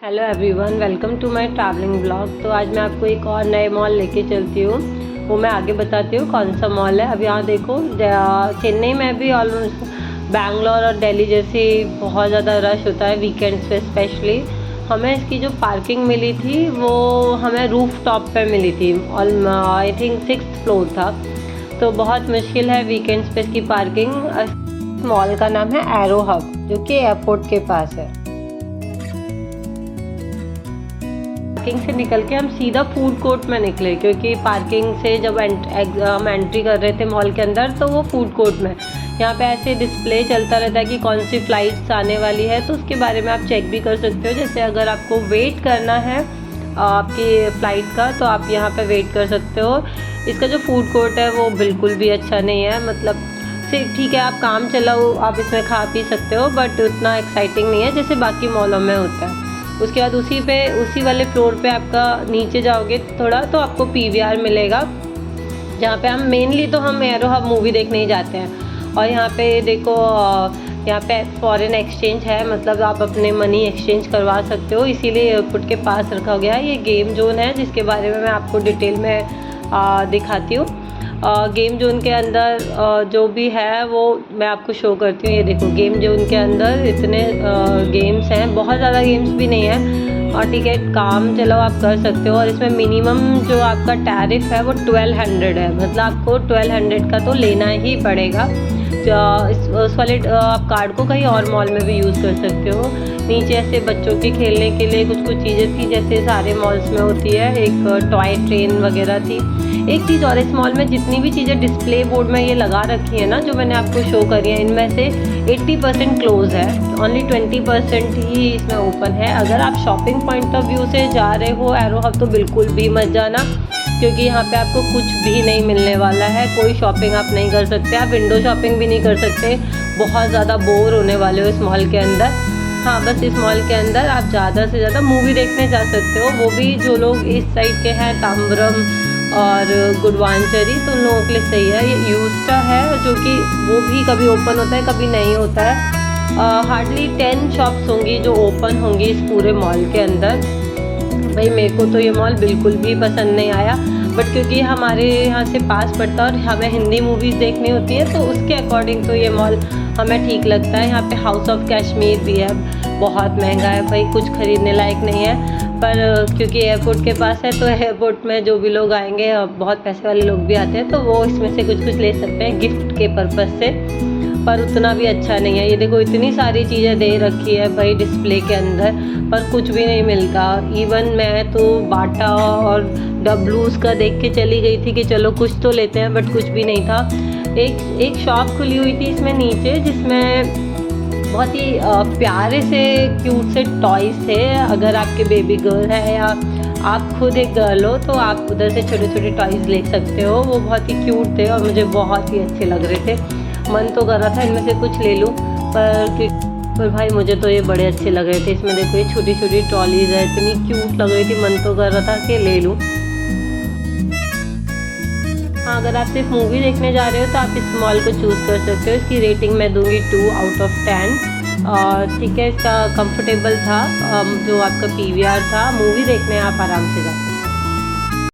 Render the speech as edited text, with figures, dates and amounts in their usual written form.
Hello everyone, welcome to my travelling blog. तो आज मैं आपको एक और नए मॉल लेके चलती हूँ, वो मैं आगे बताती हूँ कौन सा मॉल है। अब यहाँ देखो, चेन्नई में भी ऑलमोस्ट बैंगलोर और दिल्ली जैसे बहुत ज़्यादा रश होता है वीकेंड्स पे स्पेशली। हमें इसकी जो पार्किंग मिली थी वो हमें रूफ टॉप पर मिली थी, आई थिंक 6th फ्लोर था। तो बहुत मुश्किल है वीकेंड्स पे इसकी पार्किंग। मॉल का नाम है एरो हब, जो कि एयरपोर्ट के पास है। पार्किंग से निकल के हम सीधा फूड कोर्ट में निकले, क्योंकि पार्किंग से जब हम एंट्री कर रहे थे मॉल के अंदर, तो वो फूड कोर्ट में यहाँ पे ऐसे डिस्प्ले चलता रहता है कि कौन सी फ़्लाइट्स आने वाली है, तो उसके बारे में आप चेक भी कर सकते हो। जैसे अगर आपको वेट करना है आपकी फ़्लाइट का, तो आप यहाँ पे वेट कर सकते हो। इसका जो फूड कोर्ट है वो बिल्कुल भी अच्छा नहीं है, मतलब सिर्फ ठीक है, आप काम चलाओ, आप इसमें खा पी सकते हो, बट उतना एक्साइटिंग नहीं है जैसे बाकी मॉलों में होता है। उसके बाद उसी वाले फ्लोर पे आपका नीचे जाओगे थोड़ा, तो आपको PVR मिलेगा, जहाँ पे हम एरो हब मूवी देखने ही जाते हैं। और यहाँ पे देखो, यहाँ पे फॉरेन एक्सचेंज है, मतलब आप अपने मनी एक्सचेंज करवा सकते हो, इसीलिए एयरपोर्ट के पास रखा गया है। ये गेम जोन है, जिसके बारे में मैं आपको डिटेल में दिखाती हूँ। गेम जोन के अंदर जो भी है वो मैं आपको शो करती हूँ। ये देखो, गेम जोन के अंदर इतने गेम्स हैं, बहुत ज़्यादा गेम्स भी नहीं है, और टिकट काम चलाओ आप कर सकते हो। और इसमें मिनिमम जो आपका टैरिफ है वो 1200 है, मतलब आपको 1200 का तो लेना ही पड़ेगा। उस वाले आप कार्ड को कहीं और मॉल में भी यूज़ कर सकते हो। नीचे ऐसे बच्चों के खेलने के लिए कुछ चीज़ें थी, जैसे सारे मॉल्स में होती है, एक टॉय ट्रेन वगैरह थी। एक चीज़ और, इस मॉल में जितनी भी चीज़ें डिस्प्ले बोर्ड में ये लगा रखी है ना, जो मैंने आपको शो करी है, इनमें से 80% क्लोज है, ओनली 20% ही इसमें ओपन है। अगर आप शॉपिंग पॉइंट ऑफ व्यू से जा रहे हो एरो हब, तो बिल्कुल भी मत जाना, क्योंकि यहाँ पे आपको कुछ भी नहीं मिलने वाला है। कोई शॉपिंग आप नहीं कर सकते, आप विंडो शॉपिंग भी नहीं कर सकते। बहुत ज़्यादा बोर होने वाले हो इस मॉल के अंदर। हाँ, बस इस मॉल के अंदर आप ज़्यादा से ज़्यादा मूवी देखने जा सकते हो, वो भी जो लोग इस साइड के हैं, ताम्बरम और गुडवांचरी, तो उन लोगों के लिए सही है। ये यूस्टा है, जो कि वो भी कभी ओपन होता है कभी नहीं होता है। हार्डली 10 शॉप्स होंगी जो ओपन होंगी इस पूरे मॉल के अंदर। भाई मेरे को तो ये मॉल बिल्कुल भी पसंद नहीं आया, बट क्योंकि हमारे यहाँ से पास पड़ता है और हमें हिंदी मूवीज़ देखनी होती है, तो उसके अकॉर्डिंग तो ये मॉल हमें ठीक लगता है। यहाँ पे हाउस ऑफ कश्मीर भी है, बहुत महंगा है भाई, कुछ ख़रीदने लायक नहीं है, पर क्योंकि एयरपोर्ट के पास है, तो एयरपोर्ट में जो भी लोग आएंगे, बहुत पैसे वाले लोग भी आते हैं, तो वो इसमें से कुछ ले सकते हैं गिफ्ट के पर्पज़ से, पर उतना भी अच्छा नहीं है। ये देखो, इतनी सारी चीज़ें दे रखी है भाई डिस्प्ले के अंदर, पर कुछ भी नहीं मिलता। इवन मैं तो बाटा और डब्लूज़ का देख के चली गई थी कि चलो कुछ तो लेते हैं, बट कुछ भी नहीं था। एक शॉप खुली हुई थी इसमें नीचे, जिसमें बहुत ही प्यारे से क्यूट से टॉयज़ थे। अगर आपके बेबी गर्ल है या आप खुद एक गर्ल हो, तो आप उधर से छोटे छोटे टॉयज़ ले सकते हो। वो बहुत ही क्यूट थे और मुझे बहुत ही अच्छे लग रहे थे। मन तो कर रहा था इनमें से कुछ ले लूँ, पर भाई मुझे तो ये बड़े अच्छे लग रहे थे। इसमें देखो, ये छोटी छोटी ट्रॉलीज है, इतनी क्यूट लग रही थी, मन तो कर रहा था कि ले लूँ। हाँ, अगर आप सिर्फ मूवी देखने जा रहे हो तो आप इस मॉल को चूज़ कर सकते हो। इसकी रेटिंग मैं दूंगी 2 आउट ऑफ 10। और ठीक है, इसका कंफर्टेबल था, जो आपका PVR था, मूवी देखने आप आराम से जा सकते हो।